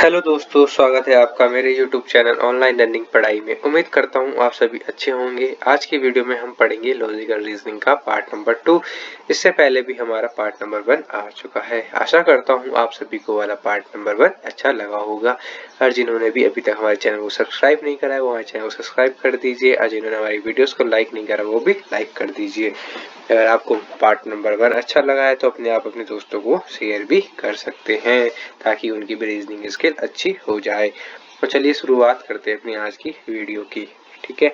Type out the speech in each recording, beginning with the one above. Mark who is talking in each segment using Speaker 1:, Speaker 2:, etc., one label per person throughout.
Speaker 1: Hello दोस्तों, स्वागत है आपका मेरे YouTube चैनल ऑनलाइन लर्निंग पढ़ाई में। उम्मीद करता हूँ आप सभी अच्छे होंगे। आज की वीडियो में हम पढ़ेंगे लॉजिकल रीजनिंग का पार्ट नंबर 2। इससे पहले भी हमारा पार्ट नंबर 1 आ चुका है। आशा करता हूँ आप सभी को वाला पार्ट नंबर 1 अच्छा लगा होगा। और जिन्होंने भी अभी तक हमारे चैनल को सब्सक्राइब नहीं करा है वो हमारे चैनल को सब्सक्राइब कर दीजिए, और जिन्होंने हमारी वीडियोस को लाइक नहीं करा वो भी लाइक कर दीजिए। अगर आपको पार्ट नंबर 1 अच्छा लगा है तो अपने दोस्तों को शेयर भी कर सकते हैं, ताकि उनकी भी रीजनिंग स्किल अच्छी हो जाए। तो चलिए शुरुआत करते हैं अपनी आज की वीडियो की। ठीक है,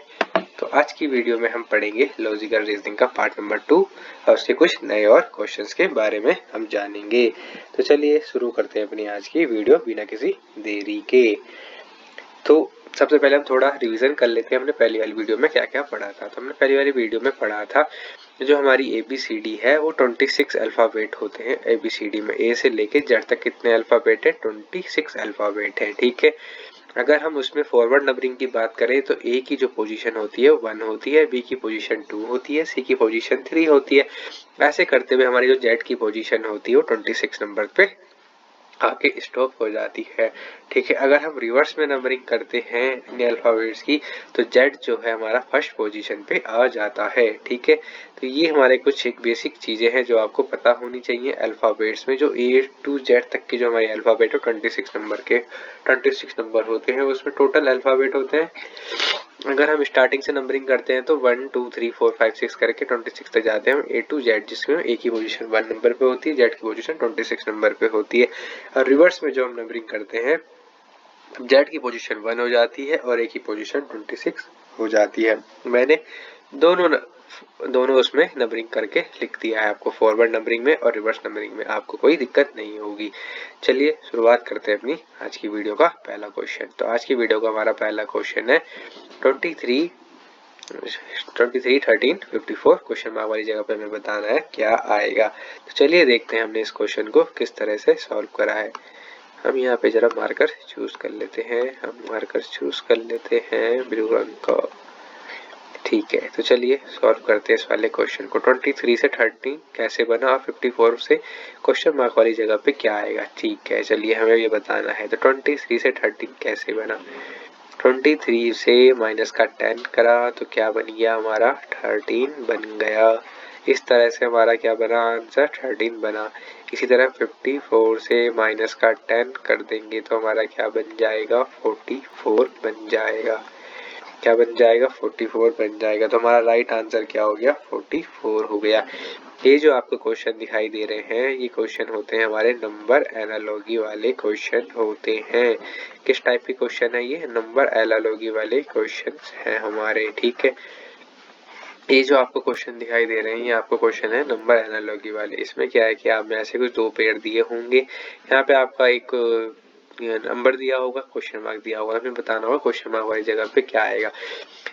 Speaker 1: तो आज की वीडियो में हम पढ़ेंगे लॉजिकल रीजनिंग का पार्ट नंबर 2 और उसके कुछ नए और क्वेश्चंस के बारे में हम जानेंगे। तो चलिए शुरू करते हैं अपनी आज की वीडियो बिना किसी देरी के। तो सबसे पहले हम थोड़ा रिवीजन कर लेते हैं हमने पहली वाली वीडियो में क्या क्या पढ़ा था। तो हमने पहली वाली वीडियो में पढ़ा था जो हमारी ABCD है वो 26 अल्फाबेट होते हैं। ABCD में A से लेके Z तक कितने अल्फाबेट है? 26 अल्फाबेट है। ठीक है, अगर हम उसमें फॉरवर्ड नंबरिंग की बात करें तो A की जो पोजीशन होती है 1 होती है, B की पोजीशन 2 होती है, C की पोजीशन 3 होती है। ऐसे करते हुए हमारी जो Z की पोजीशन होती है वो 26 नंबर पे आके स्टॉप हो जाती है। ठीक है, अगर हम रिवर्स में नंबरिंग करते हैं इन अल्फाबेट्स की तो Z जो है हमारा फर्स्ट पोजीशन पे आ जाता है। ठीक है, तो ये हमारे कुछ एक बेसिक चीजें हैं जो आपको पता होनी चाहिए अल्फाबेट्स में। जो A to Z तक की जो हमारी अल्फाबेट है 26 नंबर के 26 नंबर होते हैं, उसमें टोटल अल्फाबेट होते हैं। अगर हम स्टार्टिंग से नंबरिंग करते हैं तो 1 2 3 4 5 6 करके 26 तक जाते हैं हम A to Z, जिसमें A की पोजीशन 1 नंबर पे होती है, Z की पोजीशन 26 नंबर पे होती है। और रिवर्स में जो हम नंबरिंग करते हैं Z की पोजीशन 1 हो जाती है और A की पोजीशन 26 हो जाती है। मैंने दोनों उसमें नंबरिंग करके लिख दिया है आपको, फॉरवर्ड नंबरिंग में और रिवर्स नंबरिंग में, आपको कोई दिक्कत नहीं होगी। चलिए शुरुआत करते हैं अपनी आज की वीडियो का पहला क्वेश्चन। तो आज की वीडियो का हमारा पहला क्वेश्चन है 23 13 54। क्वेश्चन मार्क वाली जगह पे हमें बताना है क्या आएगा। तो चलिए देखते हैं हमने इस क्वेश्चन को किस तरह से सॉल्व करा है। हम यहाँ पे जरा मार्कर चूज कर लेते हैं, ब्लू रंग का। ठीक है, तो चलिए सॉल्व करते हैं इस वाले क्वेश्चन को। 23 से 13 कैसे बना और 54 से क्वेश्चन मार्क वाली जगह पे क्या आएगा। ठीक है, चलिए हमें ये बताना है। तो 23 से 13 कैसे बना? 23 से माइनस का 10 करा तो क्या बन गया हमारा? 13 बन गया। इस तरह से हमारा क्या बना? आंसर 13 बना। इसी तरह 54 से माइनस का 10 कर देंगे तो हमारा क्या बन जाएगा? 44 बन जाएगा। क्या बन जाएगा? 44 बन जाएगा। तो हमारा राइट आंसर क्या हो गया? 44 हो गया। ये जो आपको क्वेश्चन दिखाई दे रहे हैं ये क्वेश्चन होते हैं हमारे नंबर एनालॉजी वाले क्वेश्चन होते हैं। किस टाइप के क्वेश्चन है ये? नंबर एनालॉजी वाले क्वेश्चन हैं हमारे। ठीक है, ये जो आपको क्वेश्चन दिखाई दे रहे हैं ये आपको क्वेश्चन है नंबर एनालॉजी वाले। इसमें क्या है कि आप में ऐसे कुछ 2 पेयर दिए होंगे, यहाँ पे आपका एक नंबर दिया होगा, क्वेश्चन मार्क दिया होगा, फिर बताना होगा क्वेश्चन मार्क वाली जगह पे क्या आएगा।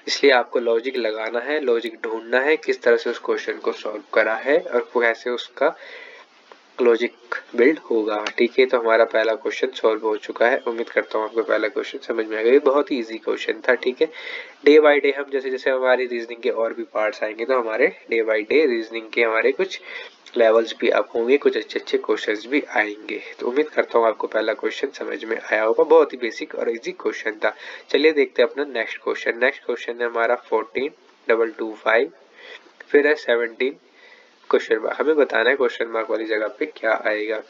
Speaker 1: इसलिए आपको लॉजिक लगाना है, लॉजिक ढूंढना है किस तरह से उस क्वेश्चन को सॉल्व करा है और कैसे उसका लॉजिक बिल्ड होगा। ठीक है, तो हमारा पहला क्वेश्चन सॉल्व हो चुका है। उम्मीद करता हूँ आपको पहला क्वेश्चन समझ में आ गया। ये बहुत ही इजी क्वेश्चन था। ठीक है, डे बाय डे हम जैसे जैसे हमारी रीजनिंग के और भी पार्ट्स आएंगे तो हमारे डे बाय डे रीजनिंग के हमारे कुछ लेवल्स भी अप होंगे, कुछ अच्छे अच्छे क्वेश्चंस भी आएंगे। तो उम्मीद करता हूँ आपको पहला क्वेश्चन समझ में आया होगा। बहुत ही बेसिक और इजी क्वेश्चन था। चलिए देखते हैं अपना नेक्स्ट क्वेश्चन। नेक्स्ट क्वेश्चन है हमारा 14 225, फिर है 17 क्वेश्चन मार्क। हमें बताना है क्वेश्चन मार्क वाली जगह पे क्या आएगा।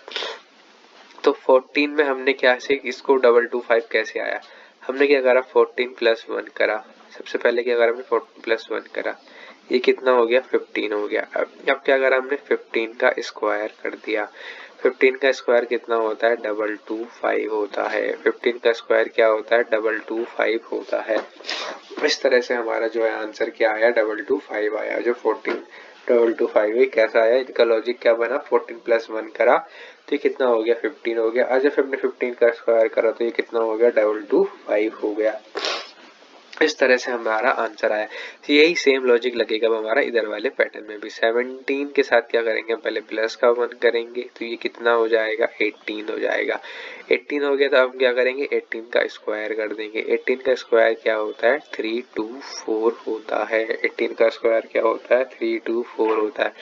Speaker 1: तो 14 में हमने क्या से इसको 225 कैसे आया? हमने क्या करा? 14 प्लस 1 करा। सबसे पहले क्या करा हमने? 14 प्लस 1 करा, ये कितना हो गया? 15 हो गया। अब क्या करा हमने? 15 का स्क्वायर कर दिया। 15 का स्क्वायर कितना होता है? 225 होता है। 15 का स्क्वायर क्या होता है? 225 होता है। इस तरह से हमारा जो है आंसर क्या आया? 225 आया। जो 14 225 कैसा आया? इनका लॉजिक क्या बना? 14 प्लस 1 करा तो ये कितना हो गया? 15 हो गया। आज जब हमने 15 का स्क्वायर करा तो ये कितना हो गया? 225 हो गया। इस तरह से हमारा आंसर आया। तो यही सेम लॉजिक लगेगा हमारा इधर वाले पैटर्न में भी। 17 के साथ क्या करेंगे? पहले प्लस का 1 करेंगे तो ये कितना हो जाएगा? 18 हो जाएगा। 18 हो गया तो हम क्या करेंगे? 18 का स्क्वायर कर देंगे। 18 का स्क्वायर क्या होता है? 324 होता है। 18 का स्क्वायर क्या होता है? 324 होता है।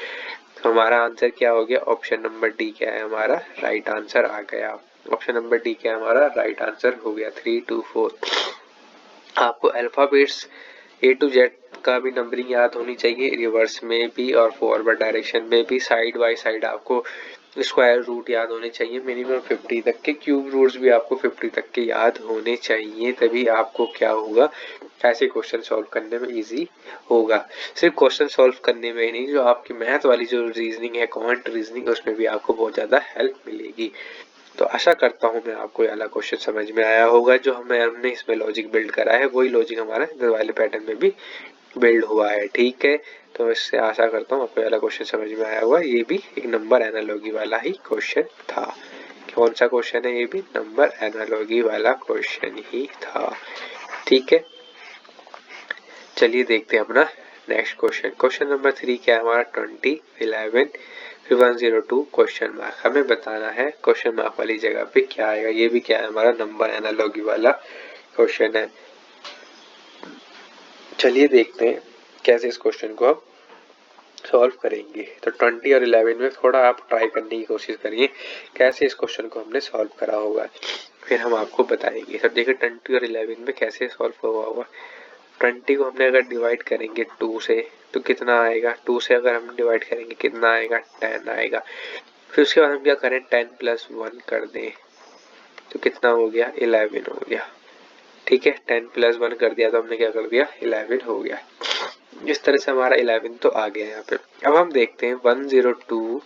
Speaker 1: तो हमारा आंसर क्या हो गया? ऑप्शन नंबर डी क्या है हमारा राइट आंसर आ गया। ऑप्शन नंबर डी क्या हमारा राइट आंसर हो गया। 3 2 4। आपको अल्फाबेट्स ए टू जेड का भी नंबरिंग याद होनी चाहिए, रिवर्स में भी और फॉरवर्ड डायरेक्शन में भी। साइड बाय साइड आपको स्क्वायर रूट याद होने चाहिए, मिनिमम 50 तक के। क्यूब रूट्स भी आपको 50 तक के याद होने चाहिए, तभी आपको क्या होगा, ऐसे क्वेश्चन सॉल्व करने में इजी होगा। सिर्फ क्वेश्चन सॉल्व करने में ही नहीं, जो आपकी मैथ वाली जो रीजनिंग है, कॉन्ट रीजनिंग, उसमें भी आपको बहुत ज्यादा हेल्प मिलेगी। तो आशा करता हूँ मैं आपको ये वाला क्वेश्चन समझ में आया होगा। जो हमने इसमें लॉजिक बिल्ड करा है वही लॉजिक हमारा इधर वाले पैटर्न में भी बिल्ड हुआ है। ठीक है, तो इससे आशा करता हूँ आपको वाला क्वेश्चन समझ में आया होगा। ये भी एक नंबर एनालॉजी वाला ही क्वेश्चन था। कौन सा क्वेश्चन है? ये भी नंबर एनालॉजी वाला क्वेश्चन ही था। ठीक है, चलिए देखते हैं अपना नेक्स्ट क्वेश्चन। क्वेश्चन नंबर 3 क्या है हमारा? 20 11 102 क्वेश्चन मार्क। हमें बताना है क्वेश्चन मार्क वाली जगह पे क्या आएगा। ये भी क्या है हमारा नंबर एनालॉजी वाला क्वेश्चन है। चलिए देखते हैं कैसे इस क्वेश्चन को हम सॉल्व करेंगे। तो 20 और 11 में थोड़ा आप ट्राई करने की कोशिश करिए कैसे इस क्वेश्चन को हमने सॉल्व करा होगा, फिर हम आपको बताएंगे। तो देखिए 20 और 11 में कैसे सॉल्व हुआ होगा। 20 को हमने अगर डिवाइड करेंगे 2 से तो कितना आएगा? 2 से अगर हम डिवाइड करेंगे कितना आएगा? 10 आएगा। फिर उसके बाद हम क्या करें? 10 + 1 कर दें तो कितना हो गया? 11 हो गया। ठीक है, 10 + 1 कर दिया तो हमने क्या कर दिया? 11 हो गया। इस तरह से हमारा 11 तो आ गया यहाँ पे। अब हम देखते हैं 102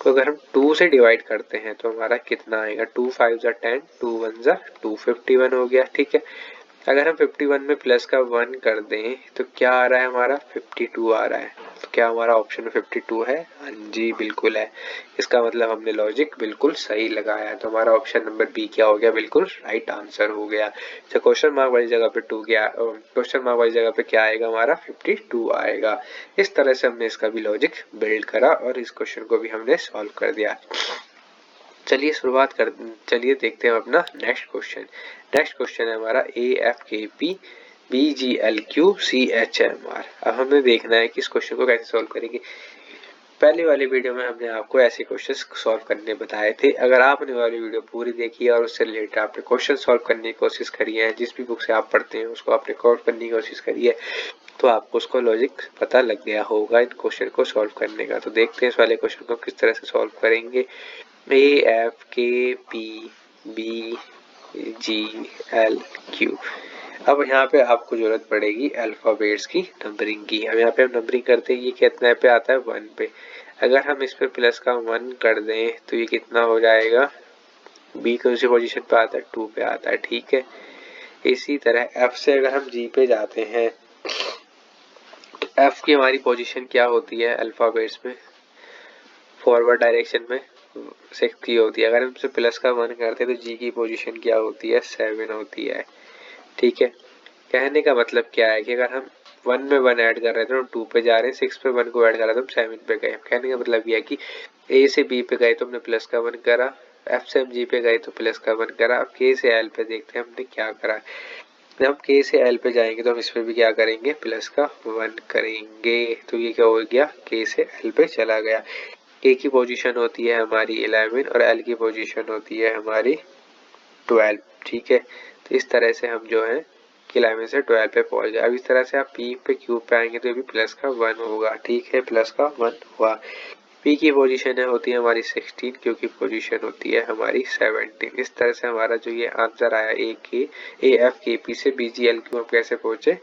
Speaker 1: को अगर हम 2 से डिवाइड करते हैं तो हमारा कितना आएगा? 2 5 = 10, 2 1 = 2, 51 हो गया। ठीक है, अगर हम 51 में प्लस का 1 कर दें तो क्या आ रहा है हमारा? 52 आ रहा है। तो क्या हमारा ऑप्शन में 52 है? हाँ जी, बिल्कुल है। इसका मतलब हमने लॉजिक बिल्कुल सही लगाया है। तो हमारा ऑप्शन नंबर बी क्या हो गया? बिल्कुल राइट आंसर हो गया। तो क्वेश्चन मार्क वाली जगह पे 2 क्या, क्वेश्चन मार्क वाली जगह पे क्या आएगा हमारा? 52 आएगा। इस तरह से हमने इसका भी लॉजिक बिल्ड करा और इस क्वेश्चन को भी हमने सॉल्व कर दिया। चलिए देखते हैं अपना नेक्स्ट क्वेश्चन। नेक्स्ट क्वेश्चन है हमारा AFKP BGLQ CHMR। अब हमें देखना है कि इस क्वेश्चन को कैसे सॉल्व करेंगे। पहले वाली वीडियो में हमने आपको ऐसे क्वेश्चंस सॉल्व करने बताए थे। अगर आपने वाली वीडियो पूरी देखी है और उससे रिलेटेड आपने क्वेश्चन सॉल्व करने की कोशिश करी है, जिस भी बुक से आप पढ़ते हैं उसको आपने सॉल्व करने की कोशिश करी है, तो आपको उसको लॉजिक पता लग गया होगा इन क्वेश्चन को सॉल्व करने का। तो देखते हैं इस वाले क्वेश्चन को किस तरह से सॉल्व करेंगे। AFKP BGLQ। अब यहाँ पे आपको जरूरत पड़ेगी अल्फाबेट्स की नंबरिंग की। अब यहाँ पे हम नंबरिंग करते हैं, ये कितना पे आता है? 1 पे। अगर हम इस पे प्लस का 1 कर दें तो ये कितना हो जाएगा? बी कौन सी पोजीशन पे आता है? 2 पे आता है। ठीक है, इसी तरह F से अगर हम G पे जाते हैं तो F की हमारी पोजीशन क्या होती है अल्फाबेट्स में? फॉरवर्ड डायरेक्शन में 6 की होती है। अगर हम इसे प्लस का 1 करते हैं तो G की पोजीशन क्या होती है? 7 होती है। ठीक है, कहने का मतलब क्या है कि अगर हम 1 में 1 ऐड कर रहे थे तो 2 पे जा रहे हैं, 6 पे 1 को ऐड करा तो हम 7 पे गए। कहने का मतलब यह है कि A से B पे गए तो हमने प्लस का 1 करा, F से हम G पे गए तो प्लस का 1 करा। अब K से L पे देखते हैं हमने क्या करा। जब हम K से L पे जाएंगे तो हम इसमें भी क्या करेंगे? प्लस का 1 करेंगे। तो ये क्या हो गया? K से L पे चला गया। K की पोजीशन होती है हमारी 11 और L की पोजीशन होती है हमारी 12। ठीक है, तो इस तरह से हम जो है 11 से 12 पे पहुंच जाए। अब इस तरह से आप P पे Q पे आएंगे तो ये भी प्लस का 1 होगा। ठीक है, प्लस का 1 हुआ। P की पोजीशन होती है हमारी 16, Q की पोजीशन होती है हमारी 17। इस तरह से हमारा जो ये आंसर आया AFKP से BGLQ हम कैसे पहुंचे?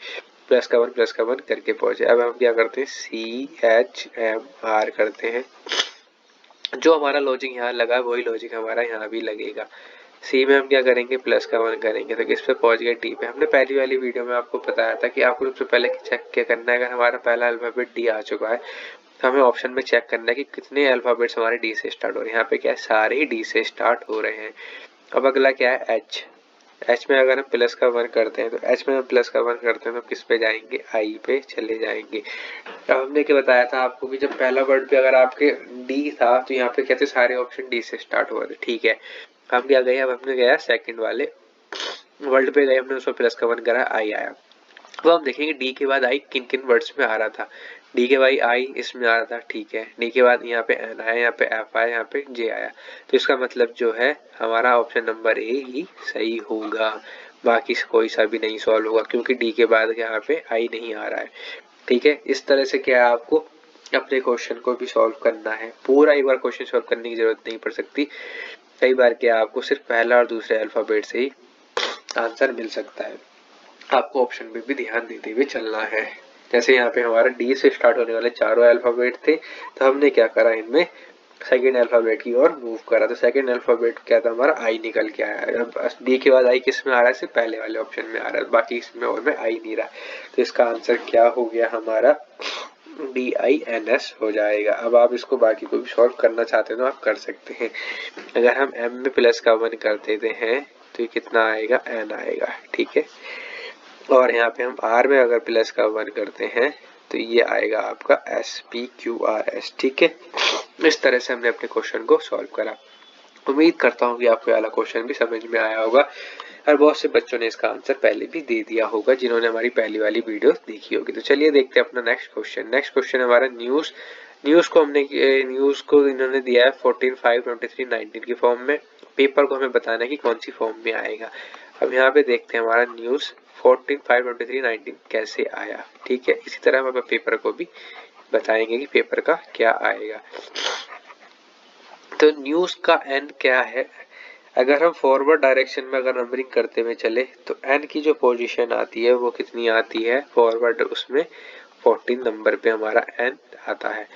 Speaker 1: प्लस का 1 करके पहुंचे। अब हम क्या करते हैं? CHMR करते हैं। जो हमारा लॉजिक यहाँ लगा वही लॉजिक हमारा यहाँ भी लगेगा। सी में हम क्या करेंगे? प्लस का 1 करेंगे तो किस पे पहुंच गए? टी पे। हमने पहली वाली वीडियो में आपको बताया था कि आपको सबसे पहले चेक क्या करना है। अगर हमारा पहला अल्फाबेट डी आ चुका है तो हमें ऑप्शन में चेक करना है कि कितने अल्फाबेट्स हमारे डी से स्टार्ट हो रहे हैं। यहाँ पे क्या है? सारे ही डी से स्टार्ट हो रहे हैं। अब अगला क्या है? एच। एच में अगर हम प्लस का 1 करते हैं तो एच में हम प्लस का 1 करते हैं तो किस पे जाएंगे? आई पे चले जाएंगे। अब हमने क्या बताया था आपको कि जब पहला वर्ड पे अगर आपके डी था तो यहाँ पे कहते सारे ऑप्शन डी से स्टार्ट हुआ थे। ठीक है, हम क्या गए? अब हमने गया सेकंड वाले वर्ड पे गए, हमने उसमें प्लस का 1 करा, आई आया। अब हम देखेंगे डी के बाद आई किन किन वर्ड्स में आ रहा था। डी के बाद आई इसमें आ रहा था, ठीक है। डी के बाद यहाँ पे एन आया, यहाँ पे एफ आया, यहाँ पे जे आया, तो इसका मतलब जो है हमारा ऑप्शन नंबर ए ही सही होगा, बाकी कोई सा भी नहीं सॉल्व होगा क्योंकि डी के बाद यहाँ पे आई नहीं आ रहा है, ठीक है। इस तरह से क्या है, आपको अपने क्वेश्चन को भी सॉल्व करना है, पूरा एक बार क्वेश्चन सॉल्व करने की जरूरत नहीं पड़ सकती, कई बार क्या आपको सिर्फ पहला और दूसरे अल्फाबेट से ही आंसर मिल सकता है। आपको ऑप्शन पे भी ध्यान देते हुए चलना है। जैसे यहाँ पे हमारा डी से स्टार्ट होने वाले चारों अल्फाबेट थे, तो हमने क्या करा, इनमें सेकेंड अल्फाबेट की ओर मूव करा, तो सेकेंड अल्फाबेट क्या था हमारा, आई निकल के आया। अब डी के बाद आई किस में आ रहा है, सिर्फ पहले वाले ऑप्शन में आ रहा है, बाकी इसमें और में आई नहीं रहा, तो इसका आंसर क्या हो गया हमारा, DINS हो जाएगा। अब आप इसको बाकी को भी सॉल्व करना चाहते हैं तो आप कर सकते हैं। अगर हम m में प्लस का 1 कर देते हैं तो ये कितना आएगा, n आएगा, ठीक है। और यहाँ पे हम r में अगर प्लस का 1 करते हैं तो ये आएगा आपका SPQRS, ठीक है। इस तरह से हमने अपने क्वेश्चन को सॉल्व करा। उम्मीद करता हूँ कि आपको ये वाला क्वेश्चन भी समझ में आया होगा और बहुत से बच्चों ने इसका आंसर पहले भी दे दिया होगा जिन्होंने हमारी पहली वाली वीडियो देखी होगी। तो चलिए देखते हैं अपना नेक्स्ट क्वेश्चन। नेक्स्ट क्वेश्चन हमारा न्यूज को इन्होंने दिया है 14, 5, 23, 19 की फॉर्म में। पेपर को हमें बताना है कि कौन सी फॉर्म में आएगा। अब यहाँ पे देखते हैं हमारा न्यूज 14, 5, 23, 19 कैसे आया, ठीक है। इसी तरह हम पेपर को भी बताएंगे कि पेपर का क्या आएगा। तो न्यूज का एन क्या है, अगर हम फॉरवर्ड डायरेक्शन में अगर नंबरिंग करते हुए चले तो एन की जो पोजीशन आती है वो कितनी आती है, फॉरवर्ड उसमें 14 नंबर पे हमारा एन आता है,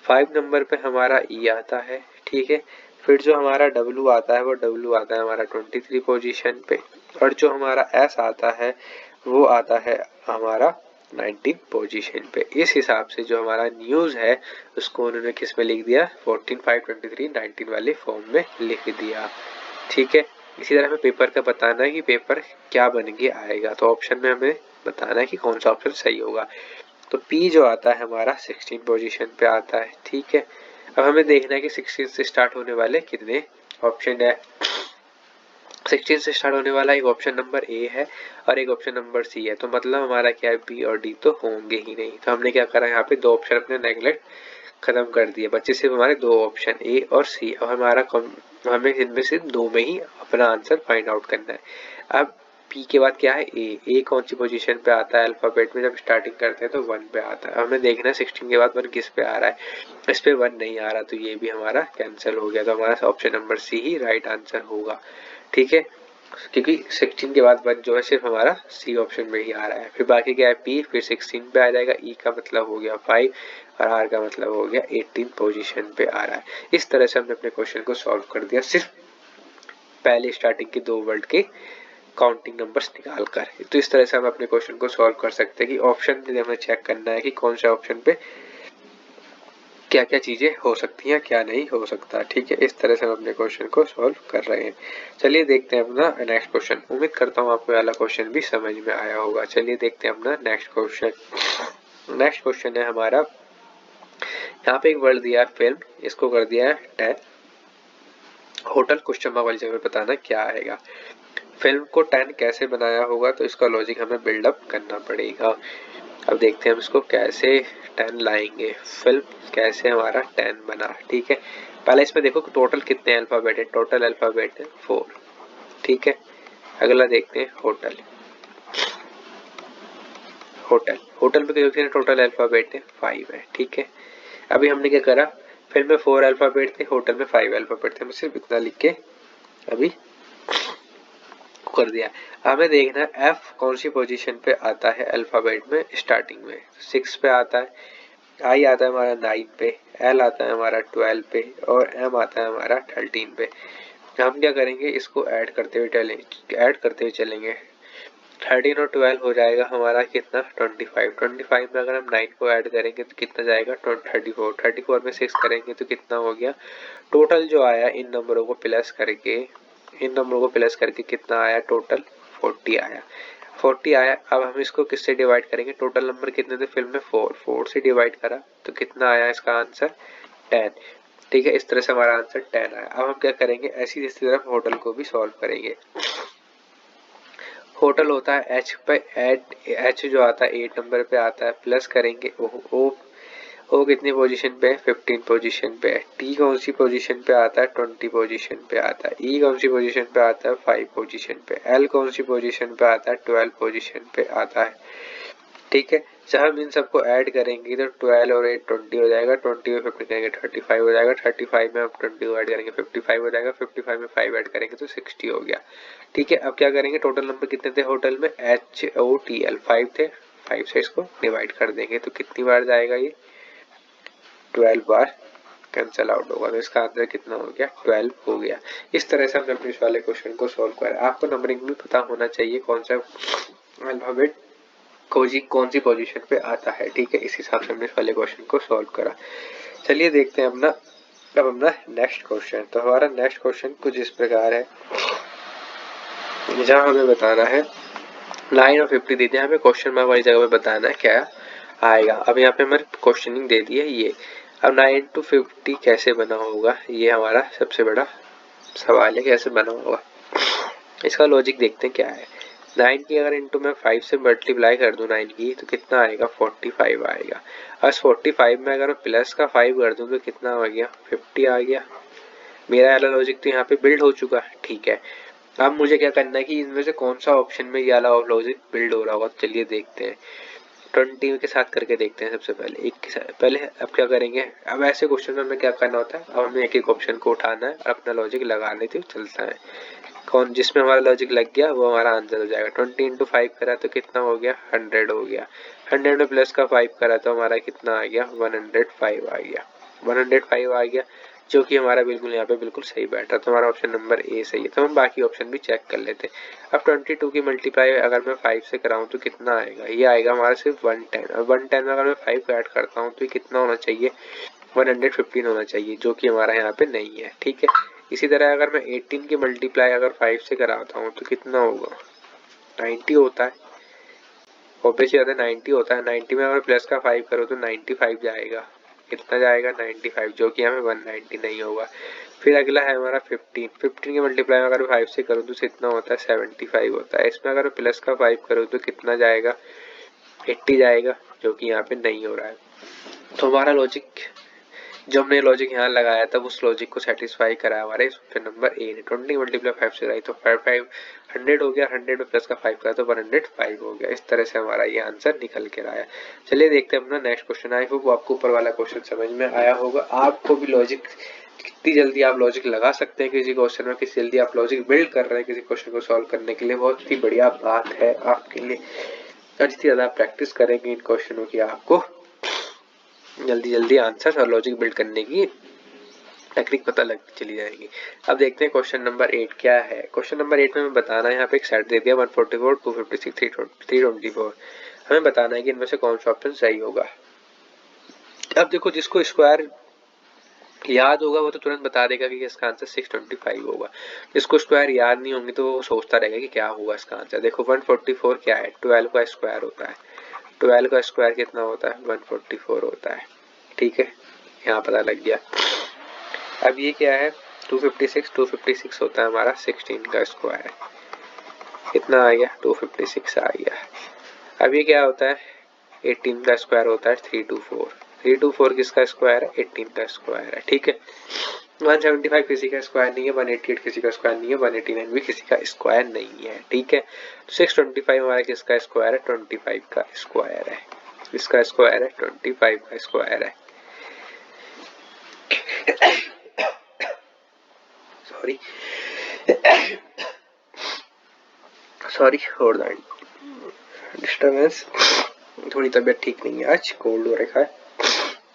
Speaker 1: 5 नंबर पे हमारा ई आता है, ठीक है। फिर जो हमारा डब्ल्यू आता है वो डब्ल्यू आता है हमारा 23 पोजीशन पे, और जो हमारा एस आता है वो आता है हमारा 19 पोजीशन पे। इस हिसाब से जो हमारा न्यूज है उसको उन्होंने किस में लिख दिया, 14, 5, 23, 19 वाले फॉर्म में लिख दिया, ठीक है। इसी तरह हमें पेपर का बताना है कि पेपर क्या बन के आएगा, तो ऑप्शन में हमें बताना है कि कौन सा ऑप्शन सही होगा। तो पी जो आता है हमारा 16 पोजीशन पे आता है, ठीक है। अब हमें देखना है कि 16 से स्टार्ट होने वाले कितने ऑप्शन है। 16 से स्टार्ट होने वाला एक ऑप्शन नंबर ए है और एक ऑप्शन नंबर सी है, तो मतलब हमारा क्या है, बी और डी तो होंगे ही नहीं। तो हमने क्या करा, यहाँ पे दो ऑप्शन अपने नेगलेक्ट खत्म कर दिए, बच्चे सिर्फ हमारे दो ऑप्शन ए और सी, और हमारा हमें इनमें से दो में ही अपना आंसर फाइंड आउट करना है। अब पी के बाद क्या है, ए कौन सी पोजीशन पे आता है अल्फाबेट में, जब स्टार्टिंग करते हैं तो 1 पे आता है। हमें देखना है 16 के बाद 1 किस पे आ रहा है, इस पे 1 नहीं आ रहा, तो ये भी हमारा कैंसिल हो गया, तो हमारा ऑप्शन नंबर सी ही राइट आंसर होगा, ठीक है। क्योंकि 16 के बाद 1 जो है सिर्फ हमारा सी ऑप्शन में ही आ रहा है। फिर बाकी क्या है, पी फिर 16 पे आ जाएगा, ई का मतलब हो गया 5 और आर का मतलब हो गया 18 पोजीशन पे आ रहा है। इस तरह से हमने अपने क्वेश्चन को सॉल्व कर दिया, सिर्फ पहले स्टार्टिंग के दो वर्ड के काउंटिंग नंबर्स निकाल कर। तो इस तरह से हम अपने क्वेश्चन को सॉल्व कर सकते हैं कि ऑप्शन में हमें चेक करना है कि कौन से ऑप्शन पे क्या क्या चीजें हो सकती हैं, क्या नहीं हो सकता, ठीक है। इस तरह से हम अपने क्वेश्चन को सॉल्व कर रहे हैं। चलिए देखते हैं अपना नेक्स्ट क्वेश्चन। उम्मीद करता हूँ आपको वाला क्वेश्चन भी समझ में आया होगा। चलिए देखते हैं अपना नेक्स्ट क्वेश्चन। नेक्स्ट क्वेश्चन है हमारा, यहाँ पे एक वर्ड दिया है फिल्म, इसको कर दिया है 10, होटल क्वेश्चन मार्क वाली जगह बताना क्या आएगा। फिल्म को 10 कैसे बनाया होगा, तो इसका लॉजिक हमें बिल्डअप करना पड़ेगा। अब देखते हैं हम इसको कैसे 10 लाएंगे, फिल्म कैसे हमारा 10 बना, ठीक है। पहले इसमें देखो टोटल कितने अल्फाबेट है, टोटल अल्फाबेट है 4, ठीक है। अगला देखते हैं होटल, होटल में कितने टोटल अल्फाबेट है, 5 है, ठीक है। अभी हमने क्या करा, फिल्म में 4 अल्फाबेट थे, होटल में 5 अल्फाबेट थे, सिर्फ इतना लिख के अभी कर दिया। हमें देखना है एफ कौन सी पोजीशन पे आता है अल्फाबेट में, स्टार्टिंग में 6 पे आता है, आई आता है हमारा 9 पे, एल आता है हमारा 12 पे और एम आता है हमारा 13 पे। हम क्या करेंगे, इसको ऐड करते हुए चलेंगे। 13 और 12 हो जाएगा हमारा कितना, 25 में अगर हम 9 को ऐड करेंगे तो कितना जाएगा, 34 में 6 करेंगे तो कितना हो गया। टोटल जो आया इन नंबरों को प्लस करके कितना आया, टोटल 40 आया, 40 आया। अब हम इसको किससे डिवाइड करेंगे, टोटल नंबर कितने थे फिल्म में 4 से डिवाइड करा तो कितना आया इसका आंसर 10, ठीक है। इस तरह से हमारा आंसर 10 आया। अब हम क्या करेंगे, ऐसी इसी तरह होटल को भी सॉल्व करेंगे। होटल होता है एच पे, एच जो आता है 8 नंबर पे आता है, प्लस करेंगे ओ ओ कितनी पोजीशन पे है, 15 पोजीशन पे है। टी कौन सी पोजीशन पे आता है, 20 पोजीशन पे आता है। ई कौन सी पोजीशन पे आता है, 5 पोजीशन पे। एल कौन सी पोजीशन पे आता है, 12 पोजीशन पे आता है। ठीक है, जब हम इन सबको ऐड करेंगे तो 12 और 8 20 हो जाएगा, 20 में 50 करेंगे 35 हो जाएगा, 35 में हम 20 को ऐड करेंगे 55 हो जाएगा, 55 में 5 ऐड करेंगे तो 60 हो गया। ठीक है, अब क्या करेंगे, टोटल नंबर कितने थे होटल में, HOTL 5 थे, 5 से इसको डिवाइड कर देंगे तो कितनी बार जाएगा ये, 12 बार कैंसिल आउट होगा। तो इसका आंसर कितना हो गया, 12 हो गया। इस तरह से हमने अपने इस वाले क्वेश्चन को सॉल्व करा। आपको नंबरिंग भी पता होना चाहिए कौन सा अल्फाबेट कौन सी पोजीशन पे आता है। ठीक है, इस हिसाब से हमने इस वाले क्वेश्चन को सॉल्व करा। चलिए देखते हैं अब अपना नेक्स्ट क्वेश्चन। तो हमारा नेक्स्ट क्वेश्चन कुछ इस प्रकार है, जहाँ हमें बताना है 9 और 50 दे दिया, हमें क्वेश्चन मार्क वाली जगह पे बताना है क्या आएगा। अब यहाँ पे हमारे क्वेश्चनिंग दे दी है ये। अब 9 to 50 कैसे बना होगा, ये हमारा सबसे बड़ा सवाल है, कैसे बना होगा। इसका लॉजिक देखते हैं क्या है। 9 की अगर इंटू में 5 से मल्टीप्लाई कर दूं 9 की तो कितना आएगा, 45 आएगा। और 45 में अगर मैं प्लस का 5 कर दूं तो कितना आ गया, 50 आ गया। मेरा वाला लॉजिक तो यहाँ पे बिल्ड हो चुका है। ठीक है, अब मुझे क्या करना है कि इनमें से कौन सा ऑप्शन में ये वाला लॉजिक बिल्ड हो रहा होगा। तो चलिए देखते हैं, 20 के साथ करके देखते हैं सबसे पहले, एक के साथ पहले। अब क्या करेंगे, अब ऐसे क्वेश्चन में हमें क्या करना होता है, अब हमें एक एक ऑप्शन को उठाना है और अपना लॉजिक लगाने से चलता है। कौन जिसमें हमारा लॉजिक लग गया वो हमारा आंसर हो जाएगा। 20 इंटू 5 करा तो कितना हो गया, 100 हो गया। 100 में प्लस का 5 करा तो हमारा कितना आ गया, 105 आ गया। 105 आ गया, जो कि हमारा बिल्कुल यहाँ पे बिल्कुल सही बैठा। तो हमारा ऑप्शन नंबर ए सही है। तो हम बाकी ऑप्शन भी चेक कर लेते हैं। अब 22 की मल्टीप्लाई अगर मैं 5 से कराऊँ तो कितना आएगा, ये आएगा हमारा सिर्फ 110। और 110 में अगर मैं 5 को ऐड करता हूँ तो कितना होना चाहिए, 115 होना चाहिए, जो कि हमारा यहाँ पे नहीं है। ठीक है, इसी तरह अगर मैं 18 की मल्टीप्लाई अगर 5 से कराता हूँ तो कितना होगा, 90 होता है। ऑब्वियसली बात है 90 होता है। 90 में अगर प्लस का 5 करो तो 95 जाएगा। कितना जाएगा, 95, जो कि हमें 190 नहीं होगा। फिर अगला है हमारा 15 की मल्टीप्लाई अगर 5 से करूँ तो कितना होता है, 75 होता है। इसमें अगर प्लस का 5 करो तो कितना जाएगा, 80 जाएगा, जो कि यहाँ पे नहीं हो रहा है। तो हमारा लॉजिक, जो हमने लॉजिक यहाँ लगाया था उस लॉजिक को सेटिस्फाई करा हमारे ऑप्शन नंबर ए ने। 20 मल्टीप्लाई 5 से कराई तो 5 100 हो गया, 100 में प्लस का 5 करा तो 105 हो गया। इस तरह से हमारा ये आंसर निकल के आया। चलिए देखते हैं अपना नेक्स्ट क्वेश्चन। आई होप आपको ऊपर वाला क्वेश्चन समझ में आया होगा। आपको भी लॉजिक, कितनी जल्दी आप लॉजिक लगा सकते हैं किसी क्वेश्चन में, कितनी जल्दी आप लॉजिक बिल्ड कर रहे हैं किसी क्वेश्चन को सॉल्व करने के लिए, बहुत ही बढ़िया बात है आपके लिए। और जितनी ज्यादा प्रैक्टिस करेंगे इन क्वेश्चनों की, आपको जल्दी जल्दी आंसर और लॉजिक बिल्ड करने की टेक्निक पता लगती चली जाएगी। अब देखते हैं क्वेश्चन नंबर 8 क्या है। क्वेश्चन नंबर 8 में हमें बताना है, यहाँ पे एक सेट दे दिया 144 256 324। हमें बताना है कि इनमें से कौन सा ऑप्शन सही होगा। अब देखो, जिसको स्क्वायर याद होगा वो तो तुरंत बता देगा कि इसका आंसर 625 होगा। जिसको स्क्वायर याद नहीं होंगे तो वो सोचता रहेगा कि क्या होगा इसका आंसर। देखो 144 क्या है, 12 का स्क्वायर होता है। 12 का स्क्वायर कितना होता है, 144 होता है। ठीक है, यहाँ पता लग गया। अब ये क्या है, 256 होता है हमारा 16 का स्क्वायर। कितना आ गया, 256 आ गया। अब ये क्या होता है, 18 का स्क्वायर होता है 324। 324 किसका स्क्वायर है, 18 का स्क्वायर है। ठीक है, 175 किसी का स्क्वायर नहीं है, 188 किसी का स्क्वायर नहीं है, 189 भी किसी का स्क्वायर नहीं है। ठीक है, 625 हमारा किसका स्क्वायर है, 25 का स्क्वायर है। इसका स्क्वायर है 25 का स्क्वायर है। सॉरी फॉर दैट डिस्टर्बेंस, थोड़ी तबीयत ठीक नहीं है आज, कोल्ड हो रखा है।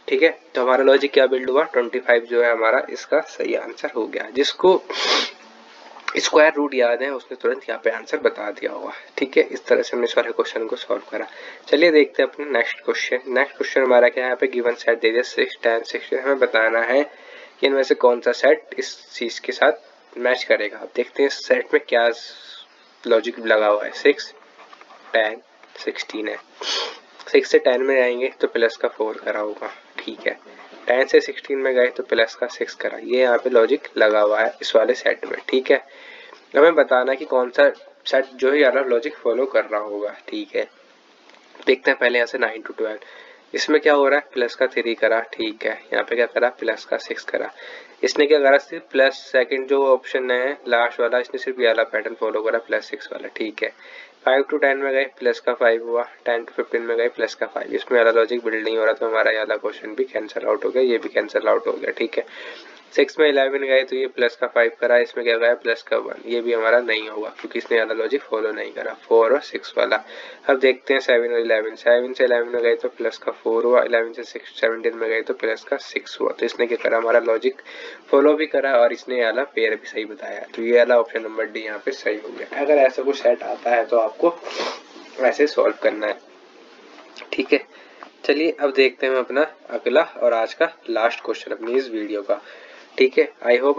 Speaker 1: ठीक है, तो हमारा लॉजिक क्या बिल्ड हुआ, 25 जो है हमारा इसका सही आंसर हो गया। जिसको स्क्वायर रूट याद है उसने तुरंत यहाँ पे आंसर बता दिया होगा। ठीक है, इस तरह से हमने सारे क्वेश्चन को सॉल्व करा। चलिए देखते हैं अपना नेक्स्ट क्वेश्चन। नेक्स्ट क्वेश्चन हमारा क्या है, यहाँ पे गिवन सेट दे दिया 6 10 16। हमें बताना है कि इनमें से कौन सा सेट इस चीज के साथ मैच करेगा। अब देखते हैं इस सेट में क्या लॉजिक लगा हुआ है। 6 10 16 है। 6 से 10 में जाएंगे तो प्लस का 4 करा होगा। ठीक है, 10 से 16 में गए तो प्लस का 6 करा। ये यहाँ पे लॉजिक लगा हुआ है इस वाले सेट में। ठीक है, हमें बताना है कि कौन सा सेट जो है यार लॉजिक फॉलो कर रहा होगा। ठीक है, देखते हैं पहले यहाँ से 9 to 12। इसमें क्या हो रहा है, प्लस का 3 करा, ठीक है। यहाँ पे क्या करा, प्लस का 6 करा। इसने क्या करा, सिर्फ प्लस सेकंड जो ऑप्शन है लास्ट वाला, इसने सिर्फ ये वाला पैटर्न फॉलो करा, +6 वाला, ठीक है। 5 to 10 में गए, प्लस का 5 हुआ। 10 to 15 में गए, प्लस का 5। इसमें वाला लॉजिक बिल्ड नहीं हो रहा, तो हमारा ये वाला क्वेश्चन भी कैंसिल आउट हो गया, ये भी कैंसिल आउट हो गया, ठीक है। 6 में 11 गए तो ये प्लस का 5 करा, इसमें क्या गया, प्लस का 1, ये भी हमारा नहीं होगा क्योंकि इसने वाला लॉजिक फॉलो नहीं करा, 4 और 6 वाला। अब देखते हैं 7 और 11। 7 से 11 में गए तो प्लस का 4 हुआ, 11 से 17 में गए तो प्लस का 6 हुआ। तो इसने क्या करा, हमारा लॉजिक फॉलो भी करा और इसने वाला पेयर भी सही बताया, तो ये वाला ऑप्शन नंबर डी यहाँ पे सही हो गया। अगर ऐसा कुछ सेट आता है तो आपको ऐसे सॉल्व करना है, ठीक है। चलिए अब देखते हैं हम अपना अगला और आज का लास्ट क्वेश्चन अपनी इस वीडियो का, ठीक है। आई होप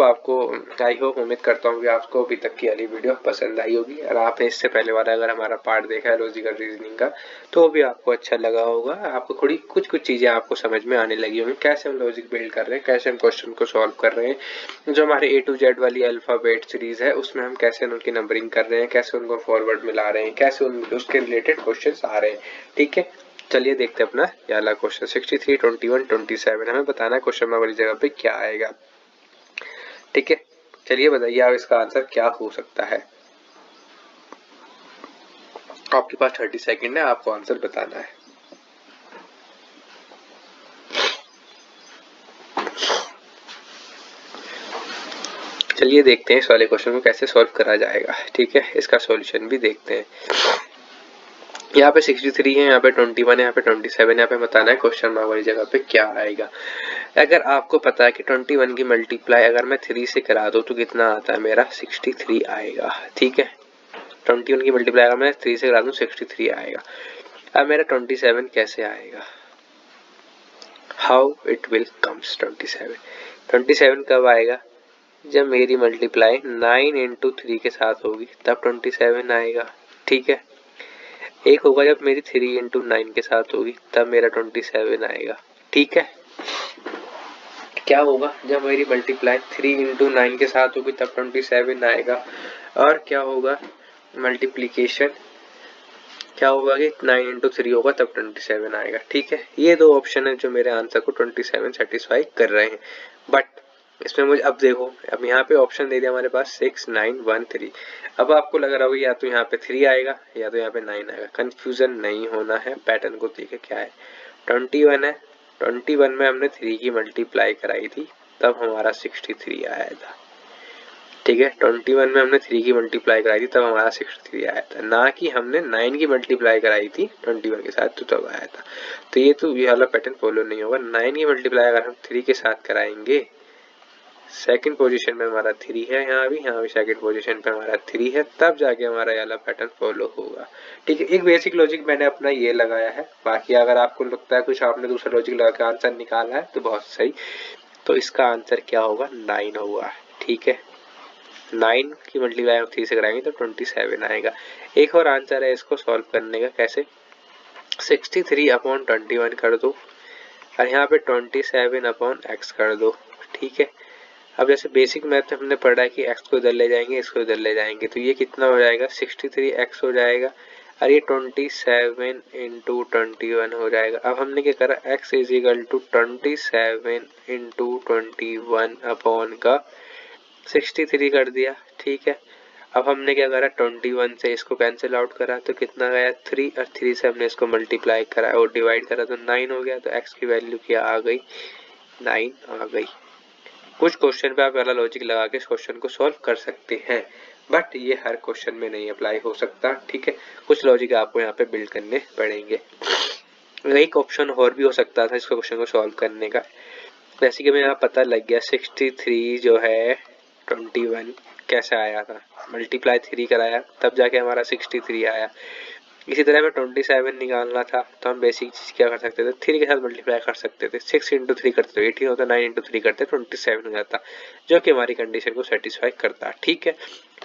Speaker 1: उम्मीद करता हूँ कि आपको अभी तक की वाली वीडियो पसंद आई होगी, और आपने इससे पहले वाला अगर हमारा पार्ट देखा है लॉजिकल रीजनिंग का तो भी आपको अच्छा लगा होगा। आपको थोड़ी कुछ चीजें आपको समझ में आने लगी होंगी, कैसे हम लॉजिक बिल्ड कर रहे हैं, कैसे हम क्वेश्चन को सॉल्व कर रहे हैं। जो हमारे A to Z वाली अल्फाबेट सीरीज है उसमें हम कैसे उनकी नंबरिंग कर रहे हैं, कैसे उनको फॉरवर्ड मिला रहे हैं, कैसे उसके रिलेटेड क्वेश्चन आ रहे हैं, ठीक है। चलिए देखते हैं अपना ये वाला क्वेश्चन 63, 21, 27। हमें बताना है क्वेश्चन वाली जगह पे क्या आएगा, ठीक है। चलिए बताइए आप इसका आंसर क्या हो सकता है। आपके पास 30 सेकंड है, आपको आंसर बताना है। चलिए देखते हैं इस वाले क्वेश्चन को कैसे सॉल्व करा जाएगा, ठीक है। इसका सॉल्यूशन भी देखते हैं। यहाँ पे 63 है, यहाँ पे 21 है, यहाँ पे 27 है। यहाँ पे बताना है क्वेश्चन मार्क वाली जगह पे क्या आएगा। अगर आपको पता है कि 21 की मल्टीप्लाई अगर मैं 3 से करा दूं तो कितना आता है, मेरा 63 आएगा, ठीक है। 21 की मल्टीप्लाई अगर मैं 3 से करा दूं 63 आएगा। अब मेरा 27 कैसे आएगा, हाउ इट विल कम्स 27 कब आएगा, जब मेरी मल्टीप्लाई 9 into 3 के साथ होगी तब 27 आएगा, ठीक है। एक होगा जब मेरी 3 into 9 के साथ होगी तब मेरा 27 आएगा, ठीक है। क्या होगा जब मेरी मल्टीप्लाई 3 into 9 के साथ होगी तब 27 आएगा। और क्या होगा मल्टीप्लीकेशन, क्या होगा कि 9 into 3 होगा तब 27 आएगा, ठीक है। ये दो ऑप्शन है जो मेरे आंसर को 27 सेटिस्फाई कर रहे हैं। बट इसमें मुझे अब देखो, अब यहाँ पे ऑप्शन दे दिया हमारे पास 6, 9, 1, 3। अब आपको लग रहा होगा या तो यहाँ पे 3 आएगा या तो यहाँ पे 9 आएगा। कंफ्यूजन नहीं होना है, पैटर्न को देखे क्या है। 21 है, 21 में हमने 3 की मल्टीप्लाई कराई थी तब हमारा 63 आया था, ठीक है। 21 में हमने 3 की मल्टीप्लाई कराई थी तब हमारा 63 आया था, ना कि हमने 9 की मल्टीप्लाई कराई थी 21 के साथ तो तब आया था। तो ये वाला पैटर्न फॉलो नहीं होगा। 9 की मल्टीप्लाई अगर हम 3 के साथ कराएंगे, सेकंड पोजीशन में हमारा 3 है, यहाँ भी सेकंड पोजीशन पे हमारा 3 है, तब जाके हमारा ये वाला पैटर्न फॉलो होगा, ठीक है। एक बेसिक लॉजिक मैंने अपना ये लगाया है, बाकी अगर आपको लगता है कुछ आपने दूसरा लॉजिक लगा के आंसर निकाला है तो बहुत सही। तो इसका आंसर क्या होगा, 9 होगा, ठीक है। 9 की मल्टीप्लाई 3 से कराएंगे तो 27 आएगा। एक और आंसर है इसको सॉल्व करने का, कैसे 63/21 कर दो और यहाँ पे 27/x कर दो, ठीक है। अब जैसे बेसिक मैथ हमने पढ़ा है कि x को इधर ले जाएंगे, इसको इधर ले जाएंगे, तो ये कितना हो जाएगा 63x हो जाएगा और ये 27 into 21 हो जाएगा। अब हमने क्या करा, x is equal to 27 into 21 upon का 63 कर दिया, ठीक है। अब हमने क्या करा, 21 से इसको कैंसिल आउट करा तो कितना गया 3, और 3 से हमने इसको मल्टीप्लाई करा और डिवाइड करा तो 9 हो गया। तो x की वैल्यू क्या आ गई, 9 आ गई। कुछ क्वेश्चन पे आप वाला लॉजिक लगा के इस क्वेश्चन को सॉल्व कर सकते हैं, बट ये हर क्वेश्चन में नहीं अप्लाई हो सकता, ठीक है। कुछ लॉजिक आपको यहाँ पे बिल्ड करने पड़ेंगे। एक ऑप्शन और भी हो सकता था इसको क्वेश्चन को सॉल्व करने का, जैसे कि मैं यहाँ पता लग गया 63 जो है 21 कैसे आया था, मल्टीप्लाई 3 कराया तब जाके हमारा 63 आया। इसी तरह में 27 निकालना था तो हम बेसिक चीज क्या कर सकते थे, 3 के साथ मल्टीप्लाई कर सकते थे। 6 into 3 करते तो 18 होता, 9 into 3 करते 27 हो जाता, जो कि हमारी कंडीशन को सेटिस्फाई करता, ठीक है।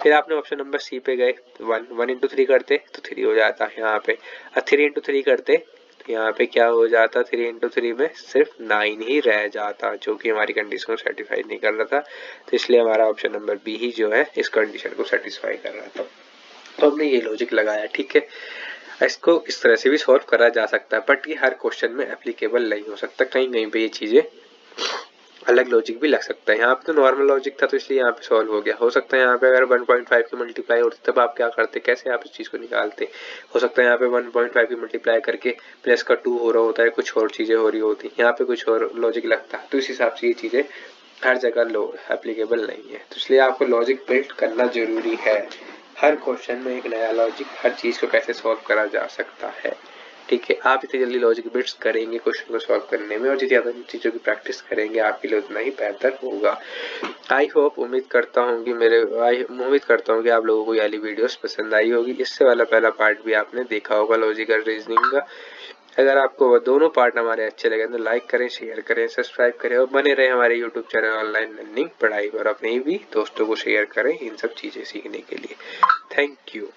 Speaker 1: फिर आपने ऑप्शन नंबर सी पे गए, 1 into 3 करते तो 3 हो जाता यहाँ पे, और 3 into 3 करते तो यहाँ पे क्या हो जाता, 3 into 3 में सिर्फ 9 ही रह जाता, जो कि हमारी कंडीशन को सेटिस्फाई नहीं कर रहा था। तो इसलिए हमारा ऑप्शन नंबर बी ही जो है इस कंडीशन को सेटिस्फाई कर रहा था। तो हमने ये लॉजिक लगाया, ठीक है। इसको इस तरह से भी सॉल्व करा जा सकता है, बट ये हर क्वेश्चन में एप्लीकेबल नहीं हो सकता, कहीं कहीं पे ये चीजें अलग लॉजिक भी लग सकता है। यहाँ पे तो नॉर्मल लॉजिक था तो इसलिए यहाँ पे सॉल्व हो गया। हो सकता है यहाँ पे अगर 1.5 की मल्टीप्लाई होती तब आप क्या करते, कैसे आप इस चीज को निकालते। हो सकता है यहाँ पे 1.5 की मल्टीप्लाई करके प्लस का 2 हो रहा होता है, कुछ और चीजें हो रही होती, यहाँ पे कुछ और लॉजिक लगता। तो इस हिसाब से ये चीजें हर जगह लो एप्लीकेबल नहीं है, तो इसलिए आपको लॉजिक बिल्ड करना जरूरी है। हर क्वेश्चन में एक नया लॉजिक, हर चीज को कैसे सॉल्व करा जा सकता है। ठीक है, आप इतनी जल्दी लॉजिक बिट्स करेंगे क्वेश्चन को सॉल्व करने में, और जितनी ज्यादा चीजों की प्रैक्टिस करेंगे आपके लिए उतना ही बेहतर होगा। आई होप, उम्मीद करता हूँ कि आप लोगों को ये वाली वीडियोस पसंद आई होगी। इससे वाला पहला पार्ट भी आपने देखा होगा लॉजिकल रीजनिंग का। अगर आपको वो दोनों पार्ट हमारे अच्छे लगे तो लाइक करें, शेयर करें, सब्सक्राइब करें और बने रहे हमारे यूट्यूब चैनल ऑनलाइन लर्निंग पढ़ाई, और अपने भी दोस्तों को शेयर करें इन सब चीजें सीखने के लिए। Thank you.